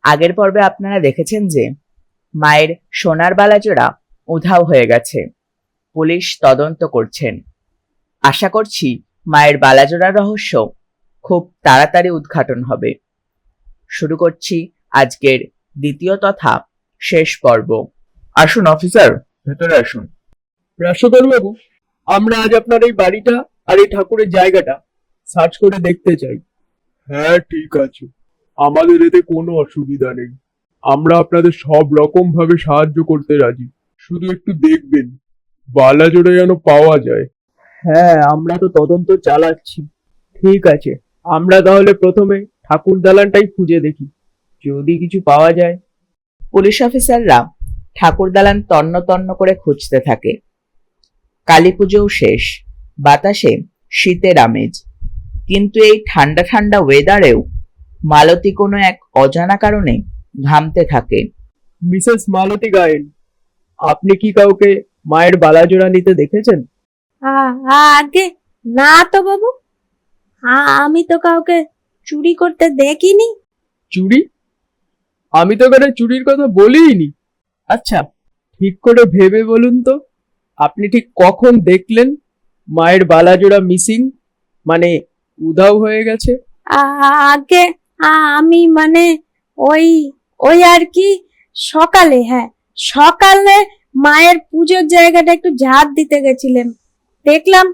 আগের পর্বে আপনারা দেখেছেন যে মায়ের সোনার বালাজোড়া উধাও হয়ে গেছে। পুলিশ তদন্ত করছেন। আশা করছি মায়ের বালাজোড়ার রহস্য খুব তাড়াতাড়ি উদ্ঘাটন হবে। শুরু করছি আজকের দ্বিতীয় তথা শেষ পর্ব। আসুন অফিসার, ভেতরে আসুন। রাষ্ট্রধর বাবু, আমরা আজ আপনার এই বাড়িটা আর এই ঠাকুরের জায়গাটা সার্চ করে দেখতে চাই। হ্যাঁ, ঠিক আছে, আমাদের এতে কোনো অসুবিধা নেই। আমরা আপনাদের সব রকম ভাবে সাহায্য করতে রাজি। শুধু একটু দেখবেন বালাজোড়া যেন পাওয়া যায়। হ্যাঁ, আমরা তো তদন্ত চালাচ্ছি। ঠিক আছে, আমরা তাহলে প্রথমে ঠাকুর দালানটাই খুঁজে দেখি, যদি কিছু পাওয়া যায়। পুলিশ অফিসাররা ঠাকুর দালান তন্ন তন্ন করে খুঁজতে থাকে। কালী পুজোও শেষ, বাতাসে শীতের আমেজ, কিন্তু এই ঠান্ডা ঠান্ডা ওয়েদারেও মালতী কোনো এক অজানা কারণে ঘামতে থাকে। মিসেস মালতী গায়েন, আপনি কি কাউকে মায়ের বালাজোড়া নিতে দেখেছেন? আগে না তো বাবু, আমি তো কাউকে চুরি করতে দেখিনি। চুরি? আমি তো এখানে চুরির কথা বলিনি। আচ্ছা, ঠিক করে ভেবে বলুন তো, আপনি ঠিক কখন দেখলেন মায়ের বালাজোড়া মিসিং, মানে উধাও হয়ে গেছে? আগে আমি মানে ওই ওই আর কি সকালে, হ্যাঁ সকালে মায়ের পুজোর জায়গাটা একটু ঝাড় দিতে গেছিলাম, দেখলাম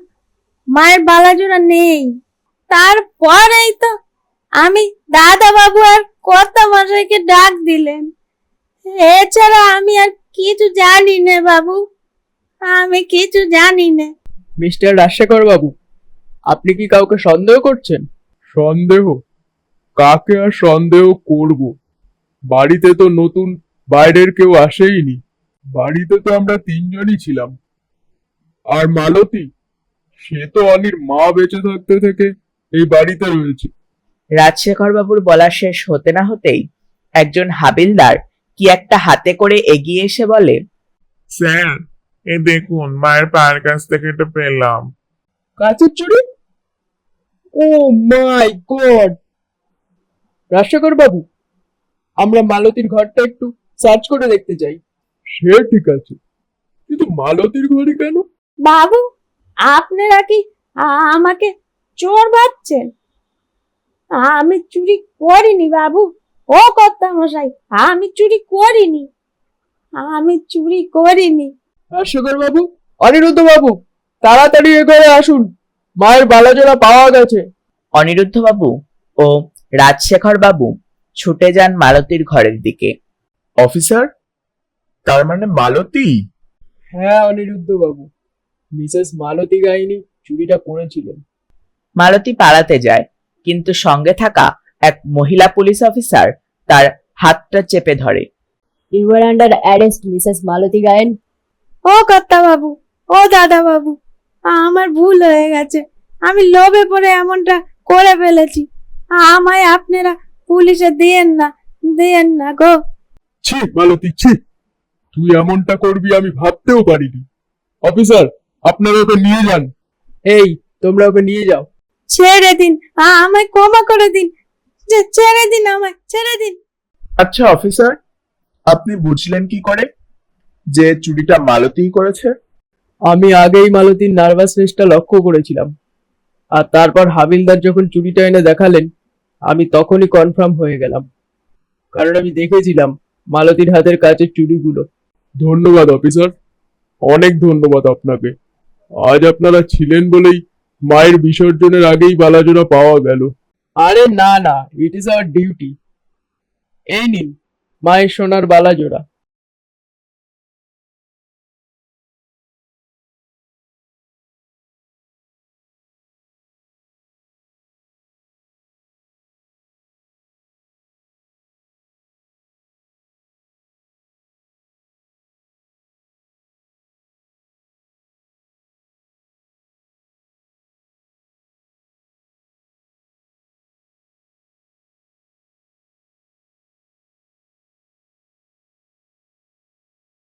মায়ের বালাজোড়া নেই। তারপরেই তো আমি দাদা বাবু আর কর্তা মশাইকে ডাক দিলেন। এছাড়া আমি আর কিছু জানি না বাবু, আমি কিছু জানি না। মিস্টার রাজশেখর বাবু, আপনি কি কাউকে সন্দেহ করছেন? সন্দেহ? কাকে আর সন্দেহ করব? বাড়িতে তো নতুন বাইরের কেউ আসেইনি। বাড়িতে তো আমরা তিনজনই ছিলাম। আর মালতী, সে তো অনির মা বেঁচে থাকতে থেকে এই বাড়িতে রয়েছে। রাজশেখর বাবুর বলা শেষ হতে না হতেই একজন হাবিলদার কি একটা হাতে করে এগিয়ে এসে বলে, স্যার, এই দেখুন মায়ের পায়ের কাছ থেকে এটা পেলাম। কাঁচের চুড়ি? ও মাই গড! রাজশেখর বাবু, আমরা মালতীর ঘরটা একটু সার্চ করে দেখতে চাই। সে ঠিক আছে, কিন্তু মালতীর ঘরে কেন? বাবু, আপনারা কি আমাকে চোর ভাবছেন? আমি চুরি করিনি বাবু। ও কর্তা মশাই, আমি চুরি করিনি, আমি চুরি করিনি। রাজশেখর বাবু, অনিরুদ্ধ বাবু, তাড়াতাড়ি এ ঘরে আসুন, মায়ের বালাজোড়া পাওয়া গেছে। অনিরুদ্ধ বাবু ও রাজশেখর বাবু ছুটে যান মালতীর ঘরের দিকে। অফিসার, তার মানে মালতী? হ্যাঁ অনিরুদ্ধ বাবু, মিসেস মালতী গাইনি চুরিটা করেছিলেন। মালতী পালাতে যায়, কিন্তু সঙ্গে থাকা এক মহিলা পুলিশ অফিসার তার হাতটা চেপে ধরে। You were under arrest, Mrs. Malati Gayan. ও কর্তা বাবু, ও দাদা বাবু, আমার ভুল হয়ে গেছে। আমি লোভে পড়ে এমনটা করে ফেলেছি। আমায় আপনারা পুলিশে দিয়েন না, দিয়েন না গো। ছি মালতী, ছি! তুই এমনটা করবি আমি ভাবতেও পারিনি। অফিসার, আপনারা ওকে নিয়ে যান। এই, তোমরা ওকে নিয়ে যাও। ছেড়ে দিন, আমায় ক্ষমা করে দিন, ছেড়ে দিন, আমায় ছেড়ে দিন। আচ্ছা অফিসার, আপনি বুঝলেন কি করে যে চুরিটা মালতীই করেছে? আমি আগেই মালতীর নার্ভাসনেসটা লক্ষ্য করেছিলাম, আর তারপর হাবিলদার যখন চুরিটা এনে দেখালেন, আমি তখনই কনফার্ম হয়ে গেলাম, কারণ আমি দেখেছিলাম মালতীর হাতের কাছের চুড়িগুলো। ধন্যবাদ অফিসার, অনেক ধন্যবাদ আপনাকে। আজ আপনারা ছিলেন বলেই মায়ের বিসর্জনের আগেই বালাজোড়া পাওয়া গেল। আরে না না, ইট ইজ আওয়ার ডিউটি। এই নিন মায়ের সোনার বালাজোড়া।